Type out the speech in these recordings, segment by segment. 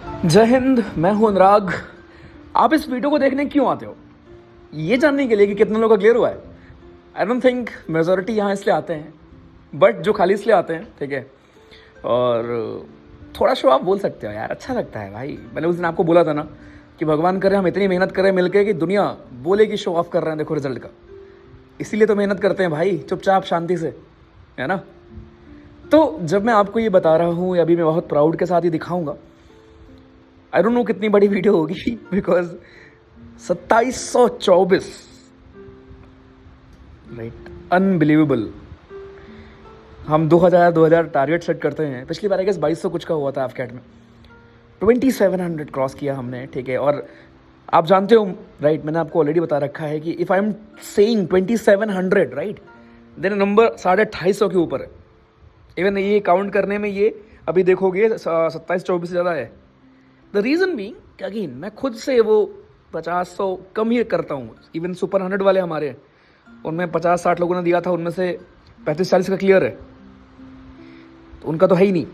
जय हिंद, मैं हूं अनुराग। आप इस वीडियो को देखने क्यों आते हो? ये जानने के लिए कि कितने लोगों का क्लियर हुआ है। आई डोंट थिंक मेजोरिटी यहाँ इसलिए आते हैं, बट जो खाली इसलिए आते हैं, ठीक है। और थोड़ा शो आप बोल सकते हो यार, अच्छा लगता है भाई। मैंने उस दिन आपको बोला था ना कि भगवान करे हम इतनी मेहनत करें मिलके कि दुनिया बोले कि शो ऑफ कर रहे हैं, देखो रिजल्ट का। इसीलिए तो मेहनत करते हैं भाई, चुपचाप शांति से, है ना। तो जब मैं आपको ये बता रहा हूँ, अभी मैं बहुत प्राउड के साथ ही दिखाऊंगा। आई डोंट नो कितनी बड़ी वीडियो होगी, बिकॉज 2724, राइट, अनबिलीवेबल। हम 2000 टारगेट सेट करते हैं। पिछली बार आई गेस 2200 कुछ का हुआ था एफकैट में। 2700 क्रॉस किया हमने, ठीक है। और आप जानते हो, राइट, मैंने आपको ऑलरेडी बता रखा है कि if I am saying 2700, right, then number 250 के ऊपर है। इवन ये काउंट करने में ये अभी देखोगे 27-24 से ज़्यादा है। द रीज़न बीइंग कि अगेन मैं खुद से वो 50-100 कम ही करता हूँ। इवन सुपर 100 वाले हमारे हैं, उनमें 50-60 लोगों ने दिया था, उनमें से 35-40 का क्लियर है, तो उनका तो है ही नहीं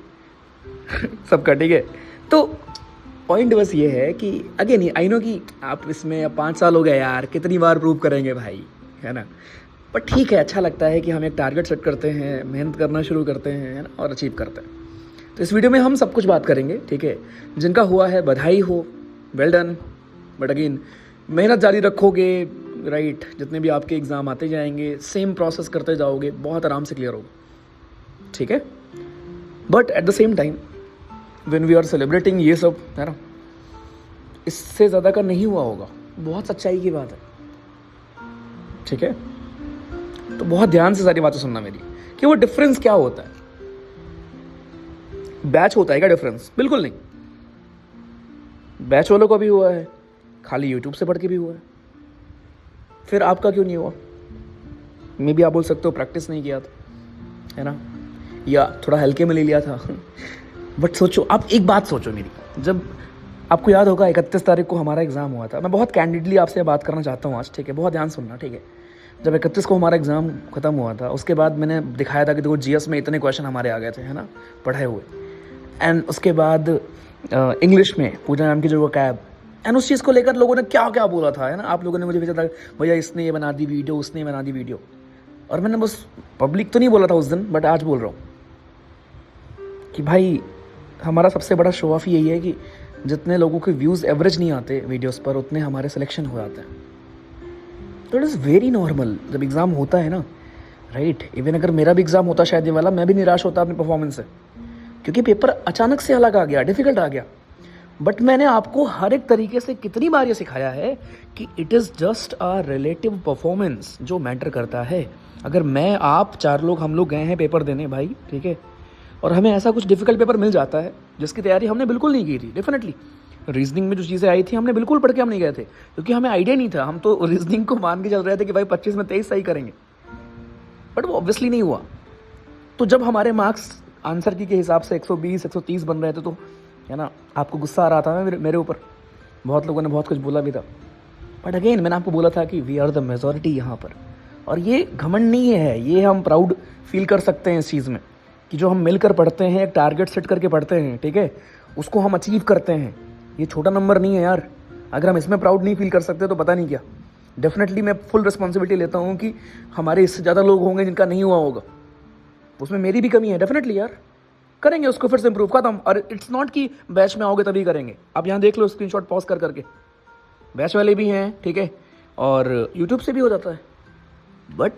सबका, ठीक है। तो पॉइंट बस ये है कि अगेन आई नो कि आप इसमें अब 5 साल हो गए यार, कितनी बार प्रूव करेंगे भाई, है ना। बट ठीक है, अच्छा लगता है कि हम एक टारगेट सेट करते हैं, मेहनत करना शुरू करते हैं, है ना, और अचीव करते हैं। तो इस वीडियो में हम सब कुछ बात करेंगे, ठीक है। जिनका हुआ है बधाई हो, वेल डन। बट अगेन मेहनत जारी रखोगे, राइट, जितने भी आपके एग्ज़ाम आते जाएंगे, सेम प्रोसेस करते जाओगे, बहुत आराम से क्लियर होगा, ठीक है। But at the same time when we are celebrating ये सब, है ना, इससे ज़्यादा का नहीं हुआ होगा। बहुत सच्चाई की बात है, ठीक है। तो बहुत ध्यान से सारी बातें सुनना मेरी, कि वो डिफरेंस क्या होता है। बैच होता है क्या डिफरेंस? बिल्कुल नहीं। बैच वालों का भी हुआ है, खाली यूट्यूब से पढ़ के भी हुआ है। फिर आपका क्यों नहीं हुआ? मे भी आप बोल सकते हो प्रैक्टिस नहीं किया था, है ना, या थोड़ा हल्के में ले लिया था बट सोचो, आप एक बात सोचो मेरी। जब आपको याद होगा 31 तारीख को हमारा एग्ज़ाम हुआ था। मैं बहुत कैंडिडली आपसे बात करना चाहता हूँ आज, ठीक है, बहुत ध्यान सुनना, ठीक है। जब 31 को हमारा एग्ज़ाम ख़त्म हुआ था, उसके बाद मैंने दिखाया था कि देखो जीएस में इतने क्वेश्चन हमारे आ गए थे, है ना, पढ़े हुए। एंड उसके बाद इंग्लिश में पूजा नाम की जो वो कैब, एंड उस चीज़ को लेकर लोगों ने क्या क्या बोला था, है ना। आप लोगों ने मुझे भेजा था, भैया इसने ये बना दी वीडियो, उसने बना दी वीडियो। और मैंने बस पब्लिक तो नहीं बोला था उस दिन, बट आज बोल रहा हूँ कि भाई हमारा सबसे बड़ा शो ऑफ यही है कि जितने लोगों के व्यूज़ एवरेज नहीं आते वीडियोस पर, उतने हमारे सिलेक्शन हो जाते हैं। तो इट इज़ वेरी नॉर्मल जब एग्ज़ाम होता है ना, राइट। इवन अगर मेरा भी एग्ज़ाम होता शायद ये वाला, मैं भी निराश होता अपनी परफॉर्मेंस से, क्योंकि पेपर अचानक से अलग आ गया, डिफ़िकल्ट आ गया। बट मैंने आपको हर एक तरीके से कितनी बार ये सिखाया है कि it is just a relative performance जो मैटर करता है। अगर मैं, आप, 4 लोग, हम लोग गए हैं पेपर देने भाई, ठीक है, और हमें ऐसा कुछ डिफ़िकल्ट पेपर मिल जाता है जिसकी तैयारी हमने बिल्कुल नहीं की थी। डेफिनेटली रीजनिंग में जो चीज़ें आई थी हमने बिल्कुल पढ़ के हम नहीं गए थे, क्योंकि हमें आइडिया नहीं था। हम तो रीजनिंग को मान के चल रहे थे कि भाई 25 में 23 सही करेंगे, बट वो ऑब्वियसली नहीं हुआ। तो जब हमारे मार्क्स आंसर की के हिसाब से 120 130 बन रहे थे, तो है ना, आपको गुस्सा आ रहा था मेरे ऊपर। बहुत लोगों ने बहुत कुछ बोला भी था, बट अगेन मैंने आपको बोला था कि वी आर द मेजॉरिटी यहाँ पर। और ये घमंड नहीं है, ये हम प्राउड फील कर सकते हैं इस चीज़ में कि जो हम मिलकर पढ़ते हैं, एक टारगेट सेट करके पढ़ते हैं, ठीक है, उसको हम अचीव करते हैं। ये छोटा नंबर नहीं है यार। अगर हम इसमें प्राउड नहीं फील कर सकते तो पता नहीं क्या। डेफिनेटली मैं फुल रिस्पॉन्सिबिलिटी लेता हूँ कि हमारे इससे ज़्यादा लोग होंगे जिनका नहीं हुआ होगा, उसमें मेरी भी कमी है। डेफिनेटली यार, करेंगे उसको फिर से इम्प्रूव खत्म। और इट्स नॉट कि बैच में आओगे तभी करेंगे। आप यहाँ देख लो स्क्रीनशॉट पॉज कर करके, बैच वाले भी हैं, ठीक है, और यूट्यूब से भी हो जाता है, बट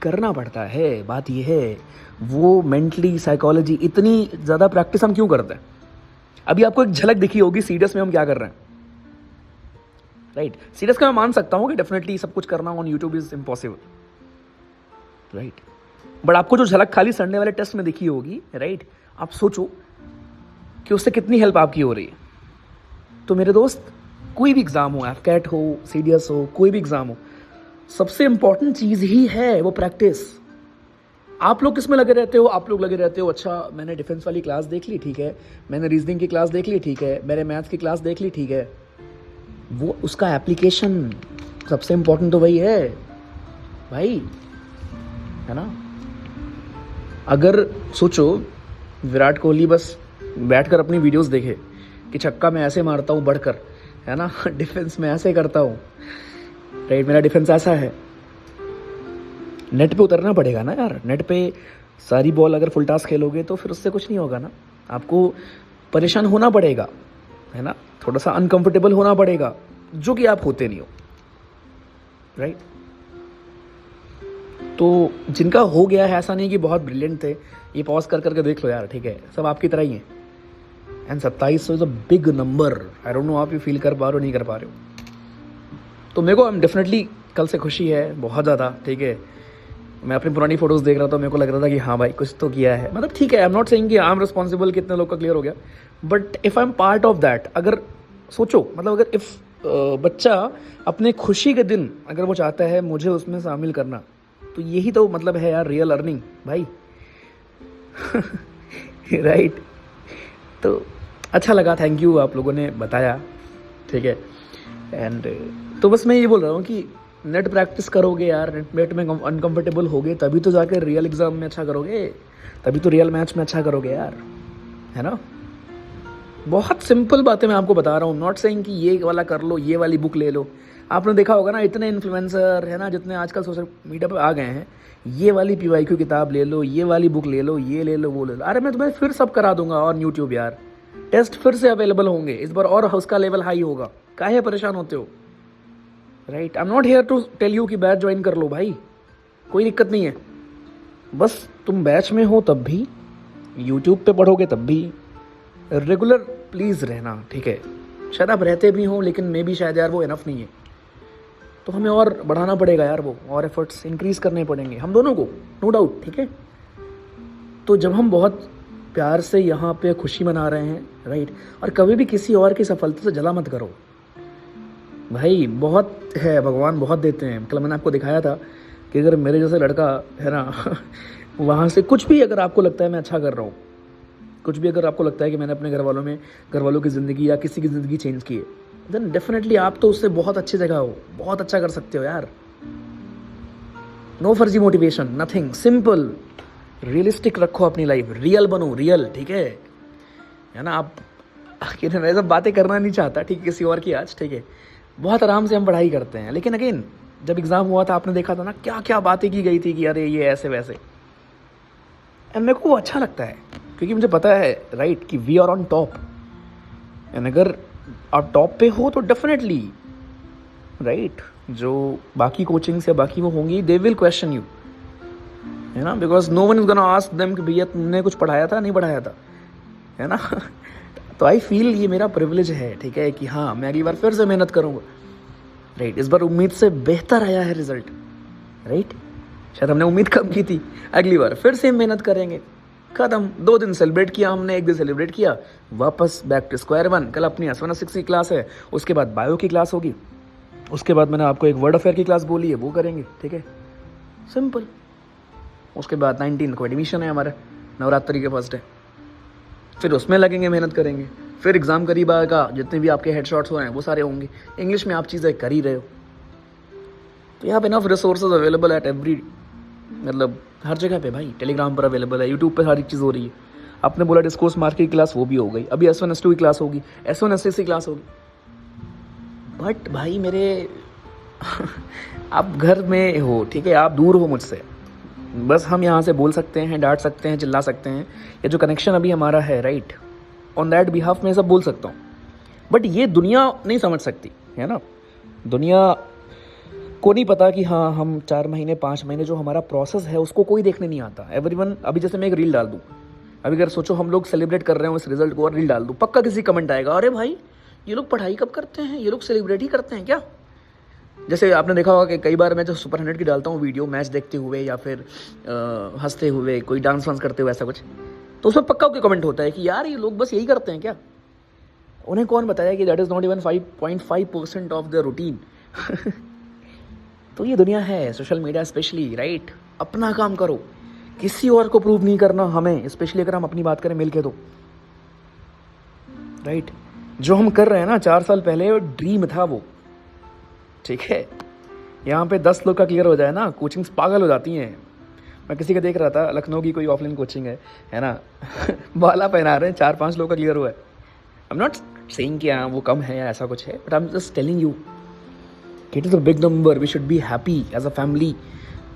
करना पड़ता है। बात ये है, वो मेंटली साइकोलॉजी, इतनी ज़्यादा प्रैक्टिस हम क्यों करते हैं? अभी आपको एक झलक दिखी होगी सीरियस में हम क्या कर रहे हैं, राइट। सीरियस का मैं मान सकता हूँ कि डेफिनेटली सब कुछ करना on YouTube is impossible, right. But आपको जो झलक खाली संडे वाले टेस्ट में दिखी होगी, राइट, आप सोचो कि उससे कितनी हेल्प आपकी हो रही है। तो मेरे दोस्त, कोई भी एग्ज़ाम हो, एफकैट हो, सीडीएस हो, कोई भी एग्ज़ाम हो, सबसे इंपॉर्टेंट चीज़ ही है वो प्रैक्टिस। आप लोग किस में लगे रहते हो? आप लोग लगे रहते हो, अच्छा मैंने डिफेंस वाली क्लास देख ली, ठीक है, मैंने रीजनिंग की क्लास देख ली, ठीक है, मैंने मैथ्स की क्लास देख ली, ठीक है। वो उसका एप्लीकेशन सबसे इंपॉर्टेंट तो वही है भाई, है ना। अगर सोचो विराट कोहली बस बैठकर अपनी वीडियोस देखे, कि छक्का मैं ऐसे मारता हूँ बढ़कर, है ना, डिफेंस में ऐसे करता हूँ, राइट, मेरा डिफेंस ऐसा है। नेट पे उतरना पड़ेगा ना यार, नेट पे सारी बॉल अगर फुल टास्क खेलोगे तो फिर उससे कुछ नहीं होगा ना, आपको परेशान होना पड़ेगा, है ना, थोड़ा सा अनकंफर्टेबल होना पड़ेगा, जो कि आप होते नहीं हो, राइट। तो जिनका हो गया है, ऐसा नहीं कि बहुत ब्रिलियंट थे, ये पॉज कर करके देख लो यार, ठीक है, सब आपकी तरह ही हैं। And 2700 is a big number, I don't know आप ये फील कर पा रहे हो नहीं कर पा रहे हो। तो मेरे को डेफिनेटली कल से खुशी है बहुत ज़्यादा, ठीक है। मैं अपनी पुरानी फोटोज़ देख रहा था, मेरे को लग रहा था कि हाँ भाई कुछ तो किया है, मतलब ठीक है, आई एम नॉट सेइंग कि आई एम रिस्पॉन्सिबल कितने लोग का क्लियर हो गया, but if I am part of that, अगर सोचो, मतलब अगर इफ़ बच्चा अपने खुशी के दिन अगर वो चाहता है मुझे उसमें शामिल करना, तो यही तो मतलब है यार रियल अर्निंग भाई। राइट। तो अच्छा लगा, थैंक यू, आप लोगों ने बताया, ठीक है। एंड तो बस मैं ये बोल रहा हूँ कि नेट प्रैक्टिस करोगे यार, नेट में अनकंफर्टेबल होगे तभी तो जाकर रियल एग्ज़ाम में अच्छा करोगे, तभी तो रियल मैच में अच्छा करोगे यार, है ना। बहुत सिंपल बातें मैं आपको बता रहा हूँ, नॉट सेइंग कि ये वाला कर लो, ये वाली बुक ले लो। आपने देखा होगा ना, इतने इन्फ्लुएंसर है ना, जितने आजकल सोशल मीडिया पर आ गए हैं, ये वाली PYQ किताब ले लो, ये वाली बुक ले लो, ये ले लो, वो ले लो। अरे मैं तुम्हें फिर सब करा दूंगा ऑन यूट्यूब यार, टेस्ट फिर से अवेलेबल होंगे इस बार, और उसका लेवल हाई होगा, काहे परेशान होते हो, right. I am not here to tell you कि बैच ज्वाइन कर लो भाई, कोई दिक्कत नहीं है, बस तुम बैच में हो तब भी, यूट्यूब पे पढ़ोगे तब भी, रेगुलर प्लीज़ रहना, ठीक है। शायद आप रहते भी हो, लेकिन मे भी शायद यार वो इनफ नहीं है, तो हमें और बढ़ाना पड़ेगा यार, वो और एफर्ट्स इंक्रीज़ करने पड़ेंगे हम दोनों को, नो डाउट, ठीक है। तो जब हम बहुत प्यार से यहाँ पे खुशी मना रहे हैं, राइट, और कभी भी किसी और की सफलता से जला मत करो भाई, बहुत है, भगवान बहुत देते हैं। कल मैंने आपको दिखाया था कि अगर मेरे जैसे लड़का है ना वहाँ से कुछ भी अगर आपको लगता है मैं अच्छा कर रहा हूँ, कुछ भी अगर आपको लगता है कि मैंने अपने घर वालों की ज़िंदगी या किसी की ज़िंदगी चेंज की है, देन डेफिनेटली आप तो उससे बहुत अच्छी जगह हो, बहुत अच्छा कर सकते हो यार। नो फर्जी मोटिवेशन, नथिंग, सिंपल, रियलिस्टिक रखो अपनी लाइफ, रियल बनो, रियल, ठीक है ना। आप मैं सब बातें करना नहीं चाहता, ठीक है, किसी और की आज, ठीक है, बहुत आराम से हम पढ़ाई करते हैं, लेकिन अगेन जब एग्ज़ाम हुआ था आपने देखा था ना क्या क्या बातें की गई थी कि अरे ये ऐसे वैसे, एंड मेरे को वो अच्छा लगता है क्योंकि मुझे पता है, राइट, कि we are on top, and अगर आप टॉप पे हो तो डेफिनेटली, राइट, जो बाकी कोचिंग्स या बाकी वो होंगी, दे विल क्वेश्चन यू, है ना, because no one is gonna ask them कि भैया तुमने कुछ पढ़ाया था नहीं पढ़ाया था, है ना। तो आई फील ये मेरा प्रिविलेज है, ठीक है, कि हाँ मैं अगली बार फिर से मेहनत करूँगा, राइट। इस बार उम्मीद से बेहतर आया है रिजल्ट, राइट, शायद हमने उम्मीद कम की थी, अगली बार फिर से मेहनत करेंगे, खत्म। 2 दिन सेलिब्रेट किया हमने, 1 दिन सेलिब्रेट किया, वापस बैक टू स्क्वायर वन। कल अपनी S1S6 की क्लास है, उसके बाद बायो की क्लास होगी, उसके बाद मैंने आपको एक वर्ड अफेयर की क्लास बोली है, वो करेंगे, ठीक है, सिंपल। उसके बाद 19 को एडमिशन है हमारा, नवरात्रि के फर्स्ट डे, फिर उसमें लगेंगे, मेहनत करेंगे, फिर एग्ज़ाम करीब आएगा, जितने भी आपके हेडशॉट्स हो रहे हैं वो सारे होंगे। इंग्लिश में आप चीज़ें कर ही रहे हो, तो यहाँ पे enough resources available at every, मतलब हर जगह पे भाई, टेलीग्राम पर अवेलेबल है, यूट्यूब पे सारी चीज़ हो रही है। आपने बोला डिस्कोर्स मार्केट की क्लास, वो भी हो गई, अभी S1S2 की क्लास होगी, S1S6 की क्लास होगी, बट भाई मेरे आप घर में हो, ठीक है, आप दूर हो मुझसे, बस हम यहाँ से बोल सकते हैं, डांट सकते हैं, चिल्ला सकते हैं, ये जो कनेक्शन अभी हमारा है, राइट, ऑन दैट बिहाफ में सब बोल सकता हूँ, बट ये दुनिया नहीं समझ सकती, है ना। दुनिया को नहीं पता कि हाँ हम 4 महीने 5 महीने जो हमारा प्रोसेस है उसको कोई देखने नहीं आता। एवरीवन, अभी जैसे मैं एक रील डाल दूँ, अभी अगर सोचो हम लोग सेलिब्रेट कर रहे हो इस रिजल्ट को और रील डाल दूँ, पक्का किसी कमेंट आएगा, अरे भाई ये लोग पढ़ाई कब करते हैं, ये लोग सेलिब्रेट ही करते हैं क्या। जैसे आपने देखा होगा कि कई बार मैं जो सुपर 100 की डालता हूँ वीडियो, मैच देखते हुए या फिर हंसते हुए, कोई डांस वांस करते हुए ऐसा कुछ, तो उसमें पक्का कोई कमेंट होता है कि यार ये लोग बस यही करते हैं क्या। उन्हें कौन बताया कि that is not even 5.5% of the routine. तो ये दुनिया है, सोशल मीडिया स्पेशली, राइट। अपना काम करो, किसी और को प्रूव नहीं करना हमें, स्पेशली अगर हम अपनी बात करें मिलके तो, राइट। जो हम कर रहे हैं ना 4 साल पहले ड्रीम था वो, ठीक है। यहाँ पे 10 लोग का क्लियर हो जाए ना, कोचिंग्स पागल हो जाती हैं। मैं किसी का देख रहा था, लखनऊ की कोई ऑफलाइन कोचिंग है ना, बाला पहना रहे हैं, 4-5 लोग का क्लियर हुआ है। आई एम नॉट सेइंग कि हाँ वो कम है या ऐसा कुछ है, but I am just telling you it is a big number, we should be happy as a family.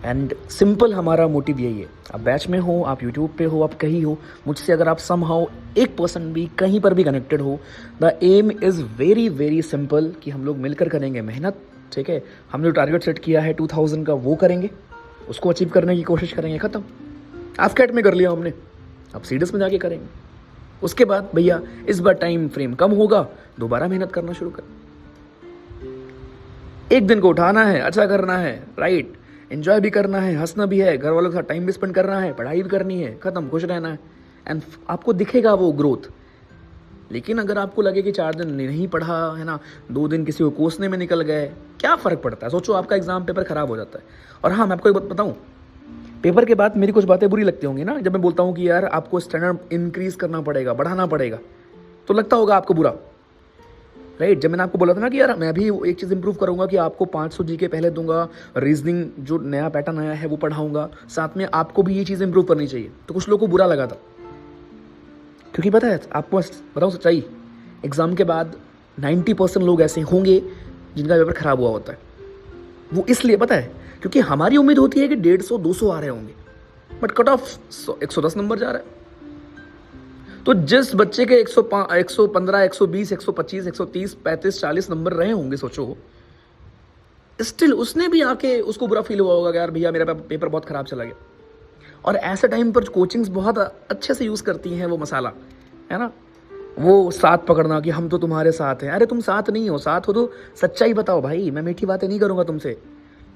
And simple हमारा मोटिव यही है, आप बैच में हो, आप यूट्यूब पे हो, आप कहीं हो, मुझसे अगर आप समहाउ 1% भी कहीं पर भी कनेक्टेड हो, the aim is very very simple कि हम लोग मिलकर करेंगे मेहनत, ठीक है। हमने जो टारगेट सेट किया है 2000 का वो करेंगे, उसको अचीव करने की कोशिश करेंगे, ख़त्म। एफकेट में कर लिया हमने, अब सीडीएस में जाके करेंगे। उसके बाद भैया इस बार टाइम फ्रेम कम होगा, दोबारा मेहनत करना शुरू कर। एक दिन को उठाना है, अच्छा करना है, राइट, एंजॉय भी करना है, हंसना भी है, घर वालों के साथ टाइम भी स्पेंड करना है, पढ़ाई भी करनी है, खत्म, खुश रहना है। एंड आपको दिखेगा वो ग्रोथ। लेकिन अगर आपको लगे कि 4 दिन नहीं पढ़ा है ना, 2 दिन किसी को कोसने में निकल गए, क्या फ़र्क पड़ता है। सोचो आपका एग्जाम पेपर ख़राब हो जाता है। और हाँ, मैं आपको एक बात बताऊँ, पेपर के बाद मेरी कुछ बातें बुरी लगती होंगी ना, जब मैं बोलता हूँ कि यार आपको स्टैंडर्ड इंक्रीज़ करना पड़ेगा, बढ़ाना पड़ेगा, तो लगता होगा आपको बुरा, राइट। जब मैंने आपको बोला था ना कि यार मैं भी एक चीज़ इंप्रूव करूंगा कि आपको 500 जी के पहले दूंगा, रीजनिंग जो नया पैटर्न आया है वो पढ़ाऊंगा, साथ में आपको भी ये चीज़ इंप्रूव करनी चाहिए, तो कुछ लोगों को बुरा लगा था। क्योंकि पता है आपको बताऊँ सच्चाई, एग्ज़ाम के बाद 90% लोग ऐसे होंगे जिनका पेपर ख़राब हुआ होता है। वो इसलिए पता है क्योंकि हमारी उम्मीद होती है कि 150-200 आ रहे होंगे, बट कट ऑफ 110 नंबर जा रहा है। तो जिस बच्चे के 115, 120, 125, 130, 35, 40 नंबर रहे होंगे, सोचो, स्टिल उसने भी आके उसको बुरा फील हुआ होगा कि यार भैया मेरा पेपर बहुत ख़राब चला गया। और ऐसे टाइम पर कोचिंग्स बहुत अच्छे से यूज़ करती हैं वो मसाला, है ना, वो साथ पकड़ना कि हम तो तुम्हारे साथ हैं। अरे तुम साथ नहीं हो, साथ हो तो सच्चाई बताओ भाई। मैं मीठी बातें नहीं करूँगा तुमसे,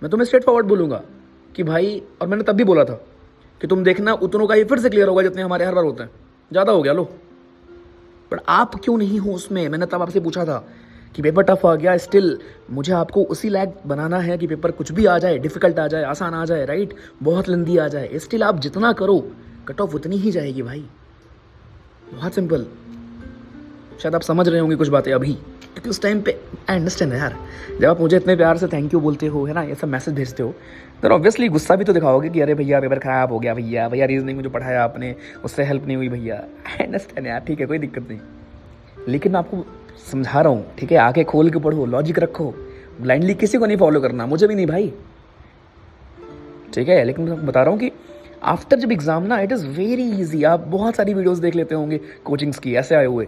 मैं तुम्हें स्ट्रेट फॉरवर्ड बोलूँगा कि भाई, और मैंने तब भी बोला था कि तुम देखना उतनों का ही फिर से क्लियर होगा जितने हमारे हर बार होते हैं, ज़्यादा हो गया लो। बट आप क्यों नहीं हो उसमें। मैंने तब आपसे पूछा था कि पेपर टफ आ गया, स्टिल मुझे आपको उसी लायक बनाना है कि पेपर कुछ भी आ जाए, डिफ़िकल्ट आ जाए, आसान आ जाए, राइट, बहुत लंदी आ जाए, स्टिल आप जितना करो कट ऑफ उतनी ही जाएगी भाई। बहुत सिंपल। शायद आप समझ रहे होंगे कुछ बातें अभी, क्योंकि उस टाइम पे आई अंडरस्टैंड यार, जब आप मुझे इतने प्यार से थैंक यू बोलते हो, है ना, ये सब मैसेज भेजते हो, तो ऑब्वियसली गुस्सा भी तो दिखाओगे कि अरे भैया पेपर ख़राब हो गया, भैया भैया रीजनिंग में जो पढ़ाया आपने उससे हेल्प नहीं हुई भैया। आई अंडरस्टैंड यार, ठीक है, कोई दिक्कत नहीं। लेकिन मैं आपको समझा रहा हूँ, ठीक है, आंखें खोल के पढ़ो, लॉजिक रखो, ब्लाइंडली किसी को नहीं फॉलो करना, मुझे भी नहीं भाई, ठीक है। लेकिन मैं बता रहा हूँ कि आफ्टर जब एग्ज़ाम ना, इट इज़ वेरी ईजी। आप बहुत सारी वीडियोस देख लेते होंगे कोचिंग्स की, ऐसे आए हुए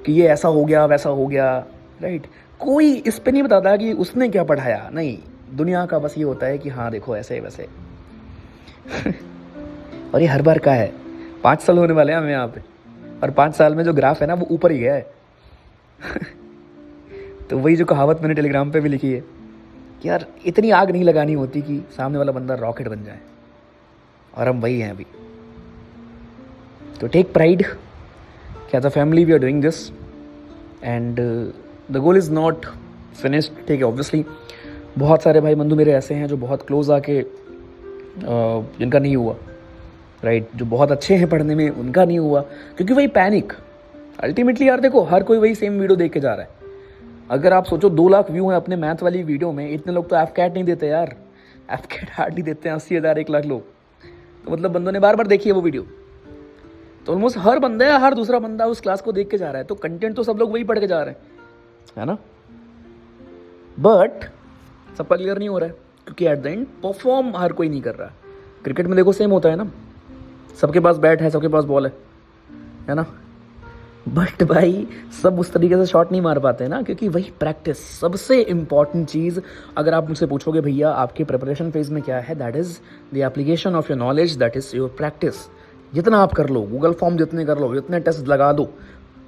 कि ये ऐसा हो गया, वैसा हो गया, राइट। कोई इस पे नहीं बताता कि उसने क्या पढ़ाया, नहीं। दुनिया का बस ये होता है कि हाँ देखो ऐसे वैसे। और ये हर बार का है। 5 साल होने वाले हैं हमें यहाँ पे, और 5 साल में जो ग्राफ है ना वो ऊपर ही गया है। तो वही जो कहावत मैंने टेलीग्राम पे भी लिखी है कि यार इतनी आग नहीं लगानी होती कि सामने वाला बंदा रॉकेट बन जाए, और हम वही हैं अभी। तो टेक प्राइड कि as a family we are doing this, and the goal is not finished, ठीक है। ऑब्वियसली बहुत सारे भाई बंधु मेरे ऐसे हैं जो बहुत क्लोज आके जिनका नहीं हुआ, राइट, जो बहुत अच्छे हैं पढ़ने में उनका नहीं हुआ, क्योंकि वही पैनिक। अल्टीमेटली यार देखो, हर कोई वही सेम वीडियो देख के जा रहा है। अगर आप सोचो 2 लाख व्यू हैं अपने मैथ वाली वीडियो में, इतने लोग तो एफकैट नहीं देते यार, एफकैट हार्डली देते हैं 80,000 1 लाख लोग। तो मतलब बंदों ने बार बार देखी है वो वीडियो, तो ऑलमोस्ट हर बंदा या हर दूसरा बंदा उस क्लास को देख के जा रहा है, तो कंटेंट तो सब लोग वही पढ़ के जा रहे हैं, है ना। बट सबका क्लियर नहीं हो रहा है, क्योंकि एट द एंड परफॉर्म हर कोई नहीं कर रहा है। क्रिकेट में देखो सेम होता है ना, सबके पास बैट है, सबके पास बॉल है ना, बट भाई सब उस तरीके से शॉट नहीं मार पाते हैं ना, क्योंकि वही प्रैक्टिस सबसे इंपॉर्टेंट चीज़। अगर आप मुझसे पूछोगे भैया आपके प्रिपरेशन फेज में क्या है, that is the application of your knowledge, that is your practice. जितना आप कर लो, गूगल फॉर्म जितने कर लो, जितने टेस्ट लगा दो,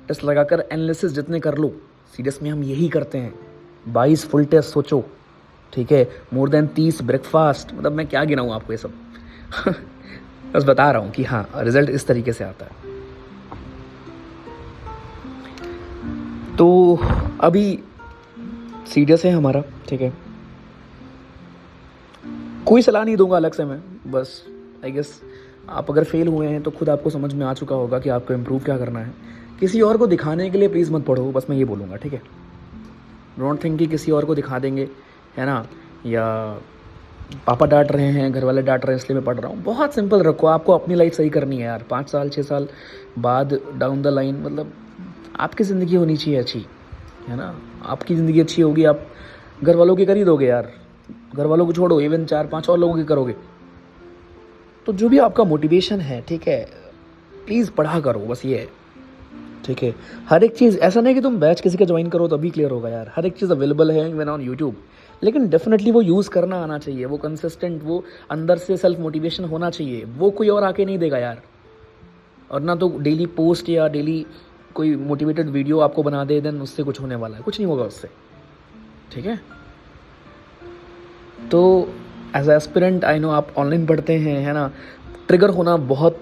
टेस्ट लगाकर एनालिसिस जितने कर लो, सीरियस में हम यही करते हैं। 22 फुल टेस्ट सोचो, ठीक है, मोर देन 30 ब्रेकफास्ट, मतलब मैं क्या गिनाऊँ आपको ये सब। बस बता रहा हूँ कि हाँ रिजल्ट इस तरीके से आता है। तो अभी सीरियस है हमारा, ठीक है, कोई सलाह नहीं दूंगा अलग से मैं, बस आई गेस आप अगर फेल हुए हैं तो खुद आपको समझ में आ चुका होगा कि आपको इम्प्रूव क्या करना है। किसी और को दिखाने के लिए प्लीज़ मत पढ़ो, बस मैं ये बोलूँगा, ठीक है। डोंट थिंक कि किसी और को दिखा देंगे, है ना, या पापा डांट रहे हैं, घर वाले डांट रहे हैं इसलिए मैं पढ़ रहा हूँ। बहुत सिंपल रखो, आपको अपनी लाइफ सही करनी है यार। 5 साल 6 साल बाद डाउन द लाइन, मतलब आपकी ज़िंदगी होनी चाहिए अच्छी, है ना। आपकी ज़िंदगी अच्छी होगी, आप घर वालों की कर ही दोगे यार, घर वालों को छोड़ो, इवन 4-5 और लोगों की करोगे। तो जो भी आपका मोटिवेशन है, ठीक है, प्लीज़ पढ़ा करो, बस ये है, ठीक है। हर एक चीज़ ऐसा नहीं कि तुम बैच किसी का ज्वाइन करो तभी क्लियर होगा यार, हर एक चीज़ अवेलेबल है इवन ऑन यूट्यूब, लेकिन डेफिनेटली वो यूज़ करना आना चाहिए, वो कंसिस्टेंट, वो अंदर से सेल्फ मोटिवेशन होना चाहिए, वो कोई और आके नहीं देगा यार। और ना तो डेली पोस्ट या डेली कोई मोटिवेटेड वीडियो आपको बना दे, देन उससे कुछ होने वाला है, कुछ नहीं होगा उससे, ठीक है। तो एज एस्पिरेंट आई नो आप ऑनलाइन पढ़ते हैं, है ना, ट्रिगर होना बहुत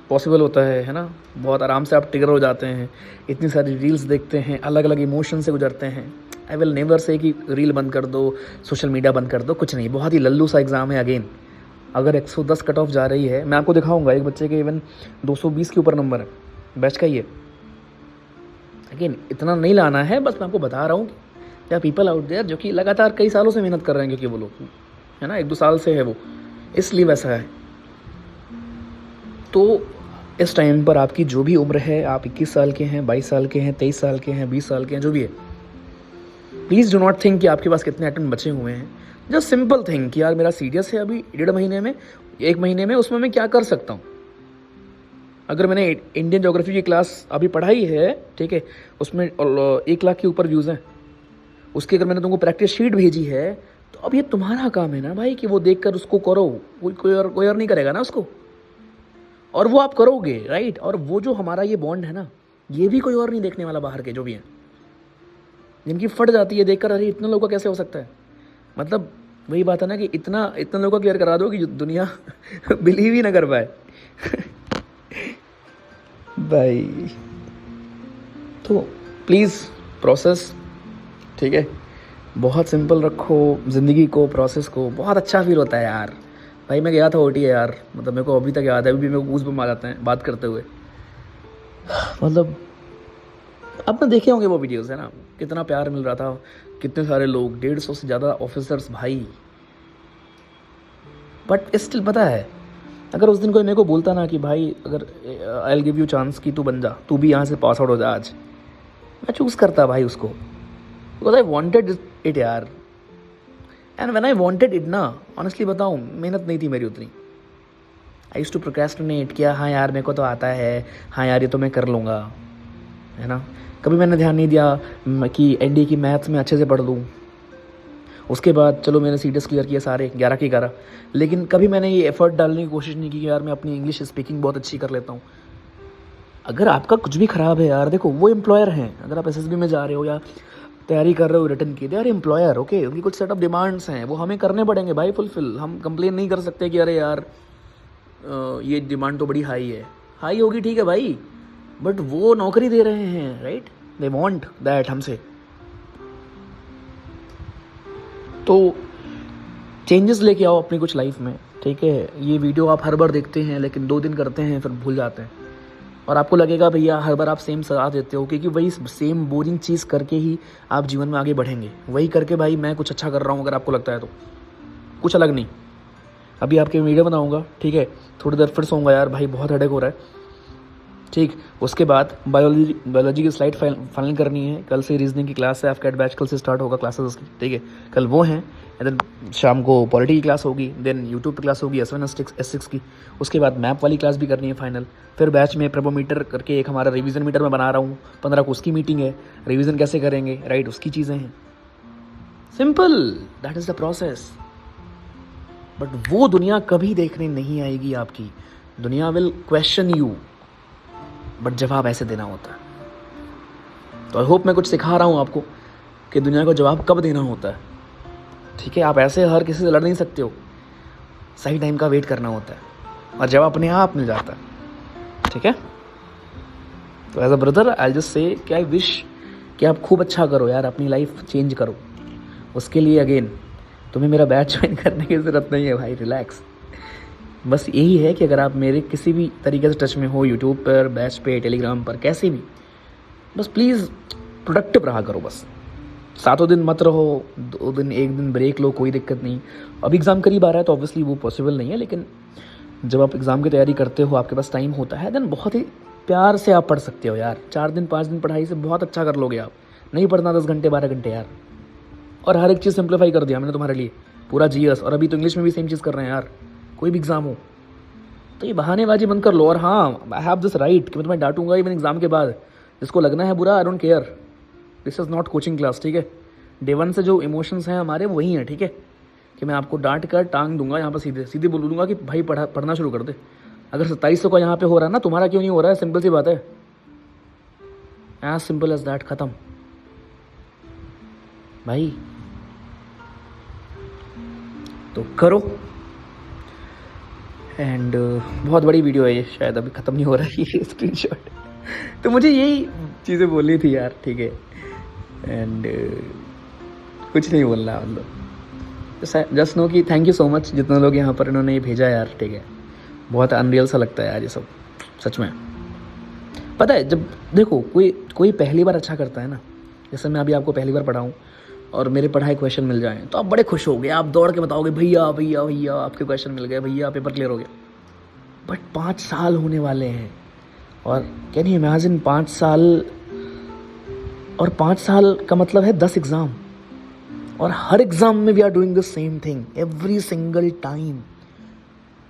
पॉसिबल होता है ना, बहुत आराम से आप ट्रिगर हो जाते हैं, इतनी सारी रील्स देखते हैं, अलग अलग इमोशन से गुजरते हैं। आई विल नेवर से कि रील बंद कर दो, सोशल मीडिया बंद कर दो, कुछ नहीं, बहुत ही लल्लू सा एग्ज़ाम है। अगेन अगर 110 कट ऑफ जा रही है, मैं आपको दिखाऊंगा एक बच्चे के इवन 220 के ऊपर नंबर है, बैच का ही है। अगेन इतना नहीं लाना है, बस मैं आपको बता रहा हूँ कि या पीपल आउट देयर जो कि लगातार कई सालों से मेहनत कर रहे हैं, क्योंकि वो लोग, है ना, 1-2 साल से है वो, इसलिए वैसा है। तो इस टाइम पर आपकी जो भी उम्र है, आप 21 साल के हैं, 22 साल के हैं, 23 साल के हैं, 20 साल के हैं, जो भी है, प्लीज़ डो नॉट थिंक कि आपके पास कितने अटेम्प्ट बचे हुए हैं। जस्ट सिंपल थिंक कि यार मेरा सीरियस है अभी 1.5 महीने में, 1 महीने में, उसमें मैं क्या कर सकता हूँ। अगर मैंने इंडियन ज्योग्राफी की क्लास अभी पढ़ाई है, ठीक है, उसमें 1 लाख के ऊपर व्यूज़ हैं, उसकी अगर मैंने तुमको प्रैक्टिस शीट भेजी है, तो अब ये तुम्हारा काम है ना भाई कि वो देख कर उसको करो, कोई और नहीं करेगा ना उसको, और वो आप करोगे, राइट। और वो जो हमारा ये बॉन्ड है ना, ये भी कोई और नहीं देखने वाला, बाहर के जो भी हैं, जिनकी फट जाती है देखकर, अरे इतना लोगों का कैसे हो सकता है। मतलब वही बात है ना कि इतना लोगों को क्लियर करा दो कि दुनिया बिलीव ही ना कर पाए भाई। तो प्लीज़ प्रोसेस, ठीक है, बहुत सिंपल रखो ज़िंदगी को, प्रोसेस को, बहुत अच्छा फील होता है यार। भाई मैं गया था OTA यार, मतलब मेरे को अभी तक याद है, अभी भी मेरे को गूज़बम्प आ जाते हैं बात करते हुए। मतलब आपने देखे होंगे वो वीडियोस, है ना, कितना प्यार मिल रहा था, कितने सारे लोग, 150 से ज़्यादा ऑफिसर्स भाई। बट स्टिल पता है, अगर उस दिन कोई मेरे को बोलता ना कि भाई अगर I will give you chance कि तू बन जा, तू भी यहाँ से पास आउट हो जा आज, मैं चूज़ करता भाई उसको, बिकॉज आई वॉन्टेड इट यार। And when I wanted it ना, ऑनेस्टली बताऊँ, मेहनत नहीं थी मेरी उतनी। आई यूज्ड टू प्रोक्रेस्टिनेट किया, हाँ यार मेरे को तो आता है, हाँ यार ये तो मैं कर लूँगा, है ना। कभी मैंने ध्यान नहीं दिया कि NDA की मैथ्स में अच्छे से पढ़ लूँ। उसके बाद चलो मैंने CTS क्लियर किया सारे 11 के 11, लेकिन कभी मैंने ये एफर्ट डालने की कोशिश नहीं की कि यार मैं अपनी इंग्लिश स्पीकिंग बहुत अच्छी कर लेता हूँ। अगर आपका कुछ भी ख़राब है यार, देखो वो एम्प्लॉयर हैं, अगर आप SSB में जा रहे हो या तैयारी कर रहे हो रिटर्न की, दे आर एम्प्लॉयर, ओके, उनकी कुछ सेट ऑफ डिमांड्स हैं, वो हमें करने पड़ेंगे भाई फुलफिल। हम कंप्लेन नहीं कर सकते कि अरे यार ये डिमांड तो बड़ी हाई है, हाई होगी ठीक है भाई, बट वो नौकरी दे रहे हैं, राइट, दे वांट दैट हमसे। तो चेंजेस लेके आओ अपनी कुछ लाइफ में, ठीक है। ये वीडियो आप हर बार देखते हैं, लेकिन 2 दिन करते हैं फिर भूल जाते हैं, और आपको लगेगा भैया हर बार आप सेम सलाह देते हो, क्योंकि वही सेम बोरिंग चीज़ करके ही आप जीवन में आगे बढ़ेंगे। वही करके भाई मैं कुछ अच्छा कर रहा हूँ, अगर आपको लगता है तो, कुछ अलग नहीं। अभी आपके वीडियो बनाऊँगा, ठीक है, थोड़ी देर फिर सोऊंगा यार भाई, बहुत हेडेक हो रहा है, ठीक। उसके बाद बायोलॉजी की स्लाइड फाइनल करनी है, कल से रीजनिंग की क्लास है, AFCAT बैच कल से स्टार्ट होगा क्लासेस उसकी, ठीक है, कल वो हैं। एंड देन शाम को पॉलिटी की क्लास होगी, देन यूट्यूब पर क्लास होगी S1 S6 की। उसके बाद मैप वाली क्लास भी करनी है फाइनल। फिर बैच में प्रेपोमीटर करके एक हमारा रिवीजन मीटर में बना रहा हूँ, 15 को उसकी मीटिंग है, रिवीजन कैसे करेंगे, राइट, उसकी चीज़ें हैं। Simple, that is the process. But वो दुनिया कभी देखने नहीं आएगी आपकी, दुनिया विल क्वेश्चन यू, बट जवाब ऐसे देना होता है। तो आई होप मैं कुछ सिखा रहा हूँ आपको कि दुनिया को जवाब कब देना होता है, ठीक है। आप ऐसे हर किसी से लड़ नहीं सकते हो, सही टाइम का वेट करना होता है, और जवाब अपने आप मिल जाता है, ठीक है। तो as a brother I just say कि आई विश कि आप खूब अच्छा करो यार, अपनी लाइफ चेंज करो। उसके लिए अगेन तुम्हें मेरा बैच ज्वाइन करने की ज़रूरत नहीं है भाई, रिलैक्स। बस यही है कि अगर आप मेरे किसी भी तरीके से टच में हो, यूट्यूब पर, बैच पे, टेलीग्राम पर, कैसे भी, बस प्लीज़ प्रोडक्टिव रहा करो। बस 7 दिन मत रहो, 2 दिन 1 दिन ब्रेक लो, कोई दिक्कत नहीं। अभी एग्ज़ाम करीब आ रहा है तो ऑब्वियसली वो पॉसिबल नहीं है, लेकिन जब आप एग्ज़ाम की तैयारी करते हो, आपके पास टाइम होता है, देन बहुत ही प्यार से आप पढ़ सकते हो यार, 4 दिन 5 दिन पढ़ाई से बहुत अच्छा कर लोगे आप। नहीं पढ़ना 10 घंटे 12 घंटे यार। और हर एक चीज़ सिंप्लीफाई कर दिया मैंने तुम्हारे लिए, पूरा जीएस, और अभी तो इंग्लिश में भी सेम चीज़ कर रहे हैं यार, कोई भी एग्ज़ाम हो। तो ये बहानेबाजी बंद कर लो। और हाँ, आई हैव दिस राइट कि मैं तुम्हें डांटूंगा इवन एग्ज़ाम के बाद। जिसको लगना है बुरा, I don't care, this is not coaching class, ठीक है। डे 1 से जो इमोशंस हैं हमारे वही हैं, ठीक है। कि मैं आपको डांट कर टांग दूंगा यहाँ पर, सीधे सीधे बोल दूंगा कि भाई पढ़ना शुरू कर दे। अगर 2700 का यहाँ पे हो रहा है ना, तुम्हारा क्यों नहीं हो रहा है? सिंपल सी बात है, एज सिंपल एज दैट, खत्म भाई। तो करो। एंड बहुत बड़ी वीडियो है ये, शायद अभी ख़त्म नहीं हो रहा है ये स्क्रीनशॉट। तो मुझे यही चीज़ें बोलनी थी यार, ठीक है। एंड कुछ नहीं बोलना, मतलब जस्ट नो कि थैंक यू सो मच जितने लोग यहाँ पर इन्होंने ये भेजा यार, ठीक है। बहुत अनरियल सा लगता है यार ये सब, सच में। पता है, जब देखो कोई पहली बार अच्छा करता है ना, जैसे मैं अभी आपको पहली बार पढ़ाऊँ और मेरे पढ़ाए क्वेश्चन मिल जाएं, तो आप बड़े खुश हो गए, आप दौड़ के बताओगे भैया भैया भैया आपके क्वेश्चन मिल गए, भैया पेपर क्लियर हो गया। बट 5 साल होने वाले हैं, और कैन यू इमेजिन 5 साल, और 5 साल का मतलब है 10 एग्ज़ाम, और हर एग्ज़ाम में we are doing the same thing every single time.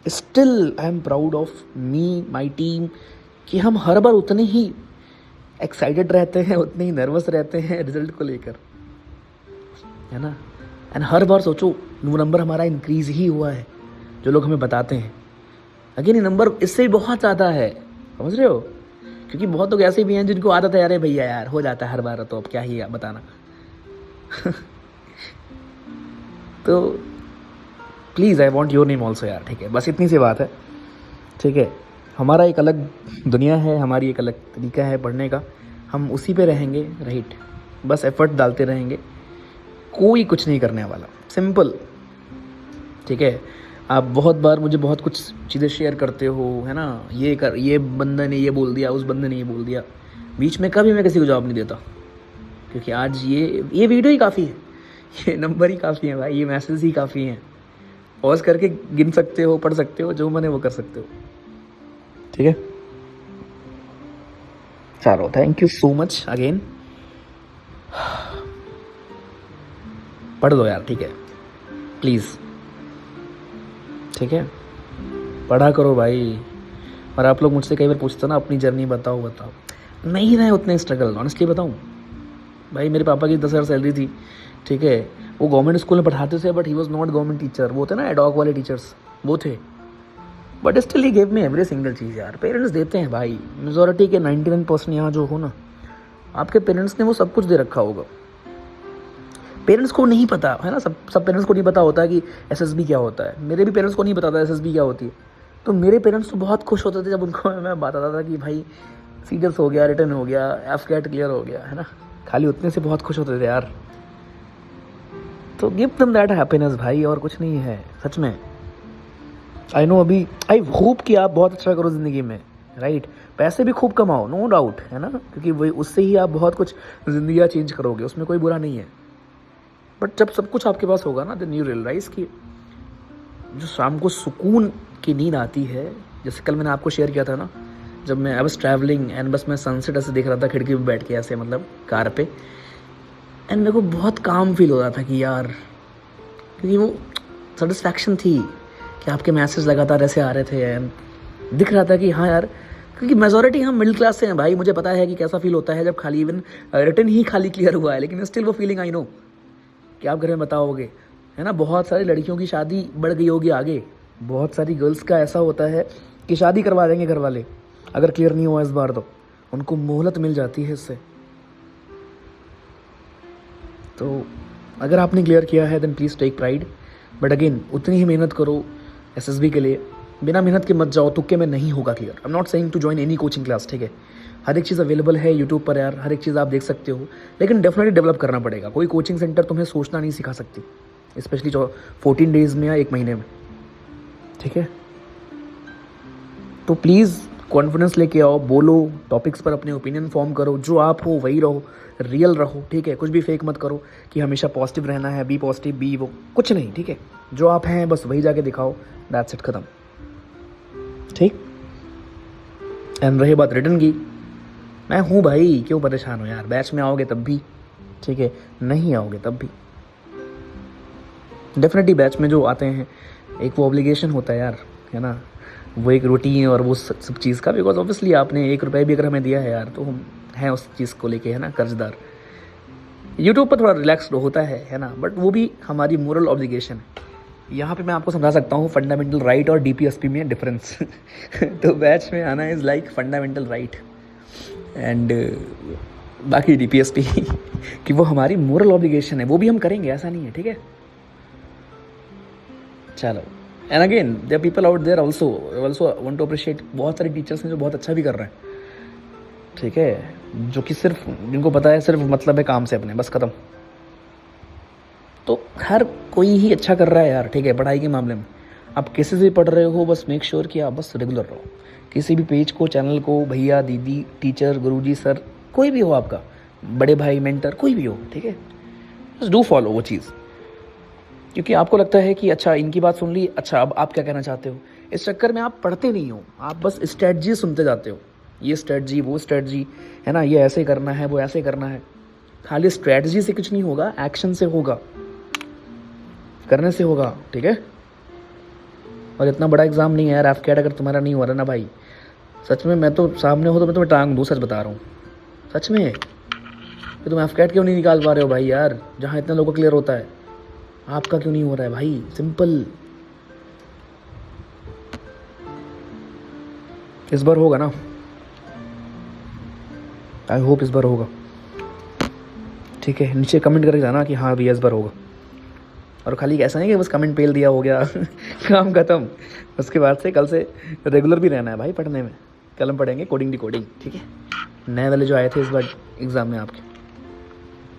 Still I am proud of me, my team, कि हम हर बार उतने ही एक्साइटेड रहते हैं, उतने ही नर्वस रहते हैं रिजल्ट को लेकर, है ना। एंड हर बार सोचो नंबर हमारा इंक्रीज़ ही हुआ है, जो लोग हमें बताते हैं। अगेन ये नंबर इससे भी बहुत ज़्यादा है, समझ रहे हो। क्योंकि बहुत लोग ऐसे भी हैं जिनको आदत है, अरे भैया यार हो जाता है हर बार, तो अब क्या ही बताना। तो please I want your name also यार, ठीक है। बस इतनी सी बात है, ठीक है। हमारा एक अलग दुनिया है, हमारी एक अलग तरीका है पढ़ने का, हम उसी पे रहेंगे, राइट। बस एफर्ट डालते रहेंगे, कोई कुछ नहीं करने वाला, सिंपल, ठीक है। आप बहुत बार मुझे बहुत कुछ चीज़ें शेयर करते हो, है ना, ये बंदे ने ये बोल दिया, उस बंदे ने ये बोल दिया, बीच में कभी मैं किसी को जवाब नहीं देता, क्योंकि आज ये वीडियो ही काफ़ी है, ये नंबर ही काफ़ी है भाई, ये मैसेज ही काफ़ी हैं। पॉज करके गिन सकते हो, पढ़ सकते हो, जो मैंने वो कर सकते हो, ठीक है। चलो, thank you so much again. पढ़ दो यार, ठीक है, प्लीज़, ठीक है। पढ़ा करो भाई। और आप लोग मुझसे कई बार पूछते हो ना अपनी जर्नी बताओ, नहीं रहे उतने स्ट्रगल, ऑनेस्टली बताऊँ भाई। मेरे पापा की 10,000 सैलरी थी, ठीक है। वो गवर्नमेंट स्कूल में पढ़ाते थे, but he was not government teacher, वो थे ना एडॉक वाले टीचर्स, वो थे। But still he gave me every single चीज़ यार। पेरेंट्स देते हैं भाई, मेजॉरिटी के 99% यहाँ जो हो ना, आपके पेरेंट्स ने वो सब कुछ दे रखा होगा। पेरेंट्स को नहीं पता है ना, सब पेरेंट्स को नहीं पता होता कि एसएसबी क्या होता है। मेरे भी पेरेंट्स को नहीं पता था एसएसबी क्या होती है। तो मेरे पेरेंट्स तो बहुत खुश होते थे जब उनको मैं बताता था कि भाई सीरियस हो गया, रिटर्न हो गया, एफ-कैट क्लियर हो गया, है ना। खाली उतने से बहुत खुश होते थे यार। तो गिव देम दैट हैप्पीनेस भाई, और कुछ नहीं है सच में। आई नो, अभी आई होप कि आप बहुत अच्छा करो ज़िंदगी में, राइट। पैसे भी खूब कमाओ, नो डाउट, है ना, क्योंकि वही उससे ही आप बहुत कुछ ज़िंदगी चेंज करोगे, उसमें कोई बुरा नहीं है। बट जब सब कुछ आपके पास होगा ना, देन यू रियलाइज़ कि जो शाम को सुकून की नींद आती है, जैसे कल मैंने आपको शेयर किया था ना, जब मैं आई वाज ट्रैवलिंग एंड बस मैं सनसेट ऐसे देख रहा था खिड़की पे बैठ के, ऐसे मतलब कार पे, एंड मेरे को बहुत काम फील हो रहा था कि यार, क्योंकि वो सेटिस्फैक्शन थी कि आपके मैसेज लगातार ऐसे आ रहे थे, एंड दिख रहा था कि हाँ यार, क्योंकि मेजॉरिटी हम मिडिल क्लास से हैं भाई। मुझे पता है कि कैसा फील होता है जब खाली इवन रिटर्न ही खाली क्लियर हुआ है, लेकिन स्टिल वो फीलिंग आई नो कि आप घर में बताओगे, है ना। बहुत सारी लड़कियों की शादी बढ़ गई होगी आगे, बहुत सारी गर्ल्स का ऐसा होता है कि शादी करवा देंगे घर वाले, अगर क्लियर नहीं हुआ इस बार तो उनको मोहलत मिल जाती है इससे। तो अगर आपने क्लियर किया है then please take pride, but again उतनी ही मेहनत करो एसएसबी के लिए। बिना मेहनत के मत जाओ, तुक्के में नहीं होगा clear. I am not saying to join any coaching class, ठीक है। हर एक चीज़ अवेलेबल है यूट्यूब पर यार, हर एक चीज़ आप देख सकते हो, लेकिन डेफिनेटली डेवलप करना पड़ेगा। कोई कोचिंग सेंटर तुम्हें सोचना नहीं सिखा सकती, स्पेशली 14 डेज़ में या 1 महीने में, ठीक है। तो प्लीज़ कॉन्फिडेंस लेके आओ, बोलो, टॉपिक्स पर अपने ओपिनियन फॉर्म करो, जो आप हो वही रहो, रियल रहो, ठीक है। कुछ भी फेक मत करो कि हमेशा पॉजिटिव रहना है, बी पॉजिटिव, बी वो, कुछ नहीं, ठीक है। जो आप हैं बस वही जाके दिखाओ, दैट्स इट, ख़त्म, ठीक। एंड रही बात रिटर्न की, मैं हूँ भाई, क्यों परेशान हो यार। बैच में आओगे तब भी ठीक है, नहीं आओगे तब भी। डेफिनेटली बैच में जो आते हैं एक वो ऑब्लिगेशन होता है यार, है ना, वो एक रूटीन और वो सब चीज़ का, बिकॉज ऑब्वियसली आपने 1 रुपये भी अगर हमें दिया है यार तो हम हैं उस चीज़ को लेके, है ना, कर्जदार। यूट्यूब पर थोड़ा रिलैक्स होता है ना, बट वो भी हमारी मोरल ऑब्लिगेशन है। यहाँ पे मैं आपको समझा सकता हूँ फंडामेंटल राइट और डीपीएसपी में डिफरेंस। तो बैच में आना is like fundamental right and बाकी डीपीएसपी कि वो हमारी मोरल ऑब्लिगेशन है, वो भी हम करेंगे, ऐसा नहीं है, ठीक है। चलो, and again there people out there also want to appreciate, बहुत सारे टीचर्स हैं जो बहुत अच्छा भी कर रहे हैं, ठीक है, जो कि सिर्फ जिनको पता है सिर्फ मतलब है काम से अपने, बस ख़त्म। तो हर कोई ही अच्छा कर रहा है यार, ठीक है, पढ़ाई के मामले में। आप किसी से पढ़ रहे हो बस मेक श्योर कि आप बस रेगुलर रहो, किसी भी पेज को, चैनल को, भैया दीदी, टीचर, गुरुजी, सर, कोई भी हो आपका, बड़े भाई, मेंटर, कोई भी हो, ठीक है, बस डू फॉलो वो चीज़। क्योंकि आपको लगता है कि अच्छा इनकी बात सुन ली, अच्छा अब आप क्या कहना चाहते हो, इस चक्कर में आप पढ़ते नहीं हो, आप बस स्ट्रेटजी सुनते जाते हो, ये स्ट्रेटजी, वो स्ट्रेटजी, है ना, ये ऐसे करना है, वो ऐसे करना है। खाली स्ट्रेटजी से कुछ नहीं होगा, एक्शन से होगा, करने से होगा, ठीक है। और इतना बड़ा एग्ज़ाम नहीं है यार, एफकेट अगर तुम्हारा नहीं हो रहा ना भाई, सच में मैं तो सामने हो तो मैं तुम्हें टांग दूँ, सच बता रहा हूँ, सच में। कि तुम एफकेट क्यों नहीं निकाल पा रहे हो भाई यार, जहाँ इतने लोगों का क्लियर होता है, आपका क्यों नहीं हो रहा है भाई, सिंपल। इस बार होगा ना, आई होप इस बार होगा, ठीक है। नीचे कमेंट करके जाना कि हाँ भैया इस बार होगा। और खाली ऐसा नहीं कि बस कमेंट पेल दिया हो गया काम खत्म। उसके बाद से कल से रेगुलर भी रहना है भाई पढ़ने में। कल हम पढ़ेंगे कोडिंग डिकोडिंग, ठीक है, नए वाले जो आए थे इस बार एग्ज़ाम में आपके।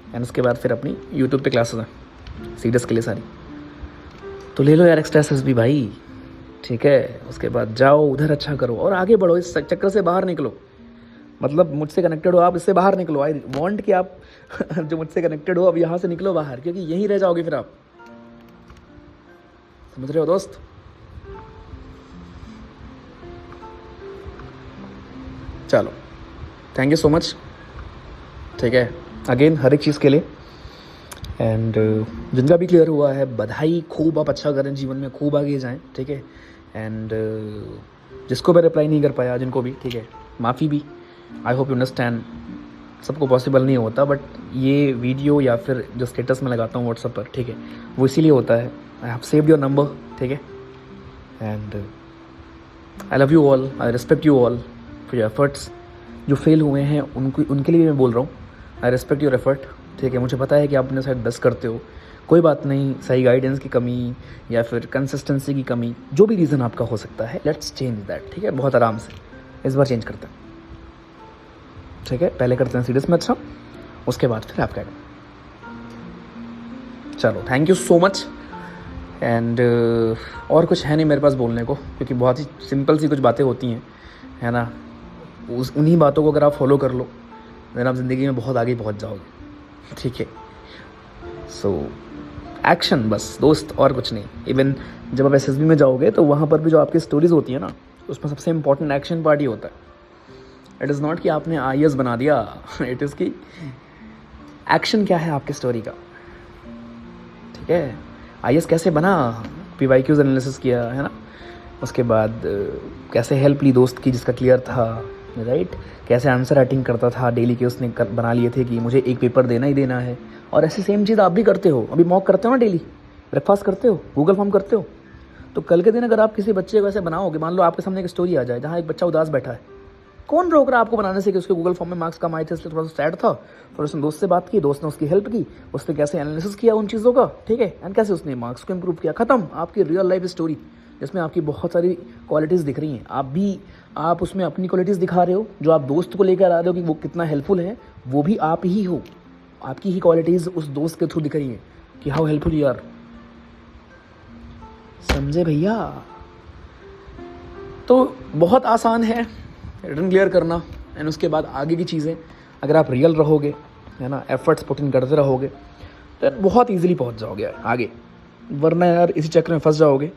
एंड उसके बाद फिर अपनी यूट्यूब पे क्लासेस हैं सीडीएस के लिए सारी, तो ले लो यार एक्स्ट्रा एसेस भी भाई, ठीक है। उसके बाद जाओ उधर अच्छा करो और आगे बढ़ो, इस चक्कर से बाहर निकलो। मतलब मुझसे कनेक्टेड हो आप, इससे बाहर निकलो। आई वांट कि आप जो मुझसे कनेक्टेड हो अब यहाँ से निकलो बाहर, क्योंकि यहीं रह जाओगे फिर आप, समझ रहे हो दोस्त। चलो, थैंक यू सो मच, ठीक है, अगेन हर एक चीज़ के लिए। एंड जिनका भी क्लियर हुआ है बधाई, खूब आप अच्छा करें जीवन में, खूब आगे जाएं, ठीक है। एंड जिसको मैं रिप्लाई नहीं कर पाया, जिनको भी, ठीक है, माफ़ी भी। आई होप यू अंडरस्टैंड, सबको पॉसिबल नहीं होता, बट ये वीडियो या फिर जो स्टेटस में लगाता हूँ व्हाट्सएप पर, ठीक है, वो इसीलिए होता है। I have saved your number, ठीक है, and I love you all, I respect you all for your efforts. जो फेल हुए हैं उनके लिए मैं बोल रहा हूँ, आई रिस्पेक्ट योर एफर्ट, ठीक है। मुझे पता है कि आप अपने साइड बेस्ट करते हो, कोई बात नहीं, सही गाइडेंस की कमी या फिर कंसिस्टेंसी की कमी, जो भी रीज़न आपका हो सकता है, लेट्स चेंज दैट, ठीक है, बहुत आराम से इस बार चेंज करते हैं, ठीक है। पहले करते हैं सीरियस में अच्छा, उसके बाद फिर आप क्या करें। चलो, thank you so much. And और कुछ है नहीं मेरे पास बोलने को, क्योंकि बहुत ही सिंपल सी कुछ बातें होती हैं, है ना। उन्हीं बातों को अगर आप फॉलो कर लो देन आप ज़िंदगी में बहुत आगे पहुंच जाओगे, ठीक है। सो एक्शन बस दोस्त, और कुछ नहीं। इवन जब आप एसएसबी में जाओगे तो वहाँ पर भी जो आपकी स्टोरीज होती है ना, उसमें सबसे इम्पॉर्टेंट एक्शन पार्ट ही होता है। इट इज़ नॉट कि आपने आईएएस बना दिया, इट इज़ कि एक्शन क्या है आपकी स्टोरी का, ठीक है। आईएएस कैसे बना, पीवाईक्यूज एनालिसिस किया, है ना, उसके बाद कैसे हेल्प ली दोस्त की जिसका क्लियर था, राइट, कैसे आंसर राइटिंग करता था डेली के, उसने बना लिए थे कि मुझे एक पेपर देना ही देना है। और ऐसी सेम चीज़ आप भी करते हो, अभी मॉक करते हो ना, डेली ब्रेकफास्ट करते हो, गूगल फॉर्म करते हो। तो कल के दिन अगर आप किसी बच्चे को ऐसे बनाओगे, मान लो आपके सामने एक स्टोरी आ जाए जहाँ एक बच्चा उदास बैठा है, कौन रोक रहा है आपको बनाने से कि उसके गूगल फॉर्म में मार्क्स कम आए थे इसलिए थोड़ा सा सैड था, फिर उसने दोस्त से बात की, दोस्त ने उसकी हेल्प की, उसने कैसे एनालिसिस किया उन चीज़ों का, ठीक है, एंड कैसे उसने मार्क्स को इम्प्रूव किया, खत्म आपकी रियल लाइफ स्टोरी, जिसमें आपकी बहुत सारी क्वालिटीज़ दिख रही हैं। आप उसमें अपनी क्वालिटीज़ दिखा रहे हो, जो आप दोस्त को लेकर आ रहे हो कि वो कितना हेल्पफुल है, वो भी आप ही हो, आपकी ही क्वालिटीज़ उस दोस्त के थ्रू दिख रही हैं कि हाउ हेल्पफुल यू आर, समझे भैया। तो बहुत आसान है रिटर्न क्लियर करना, एंड उसके बाद आगे की चीज़ें अगर आप रियल रहोगे, है ना, एफर्ट्स पुट इन करते रहोगे, तो बहुत ईजिली पहुंच जाओगे आगे। वरना यार इसी चक्कर में फंस जाओगे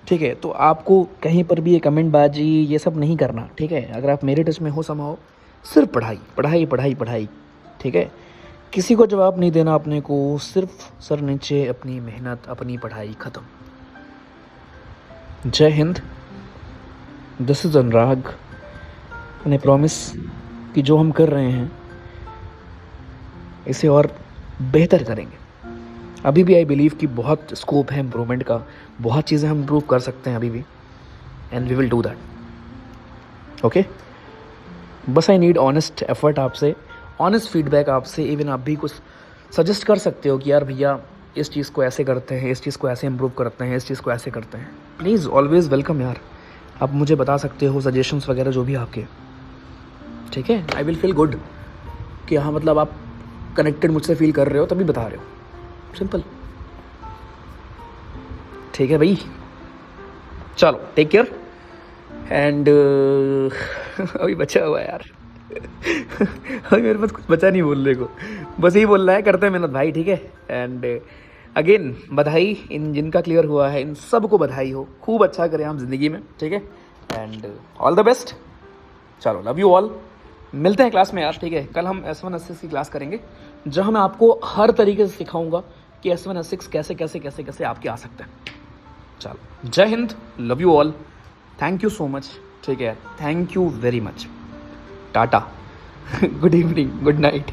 ठीक है, तो आपको कहीं पर भी ये कमेंट बाजी ये सब नहीं करना, ठीक है। अगर आप मेरे टच में हो समहाउ, सिर्फ पढ़ाई पढ़ाई पढ़ाई पढ़ाई, ठीक है। किसी को जवाब नहीं देना अपने को, सिर्फ सर नीचे अपनी मेहनत अपनी पढ़ाई, ख़त्म। जय हिंद, दिस इज़ अनुराग, मैंने प्रॉमिस कि जो हम कर रहे हैं इसे और बेहतर करेंगे। अभी भी आई बिलीव कि बहुत स्कोप है इम्प्रूवमेंट का, बहुत चीज़ें हम इम्प्रूव कर सकते हैं अभी भी, and we will do that. Okay, बस आई नीड ऑनेस्ट एफर्ट आपसे, ऑनेस्ट फीडबैक आपसे। इवन आप भी कुछ सजेस्ट कर सकते हो कि यार भैया इस चीज़ को ऐसे करते हैं, इस चीज़ को ऐसे इम्प्रूव करते हैं, इस चीज़ को ऐसे करते हैं। प्लीज़ ऑलवेज़ वेलकम यार, आप मुझे बता सकते हो सजेशंस वगैरह जो भी आपके, ठीक है। आई विल फील गुड कि हाँ मतलब आप कनेक्टेड मुझसे फील कर रहे हो तभी बता रहे हो, सिंपल। ठीक है भाई, चलो टेक केयर एंड अभी बचा हुआ है यार अभी मेरे पास कुछ बचा नहीं बोलने को, बस यही बोलना है, करते हैं मेहनत भाई, ठीक है। एंड अगेन बधाई इन जिनका क्लियर हुआ है, इन सब को बधाई हो, खूब अच्छा करें हम ज़िंदगी में, ठीक है। एंड ऑल द बेस्ट, चलो लव यू ऑल, मिलते हैं क्लास में यार, ठीक है। कल हम S1 S6 की क्लास करेंगे, जहाँ मैं आपको हर तरीके से सिखाऊंगा कि S1 S6 कैसे कैसे कैसे कैसे आपके आ सकते हैं। चलो जय Hind, love you all, thank you so much, ठीक है, thank you very much, tata good evening, good night.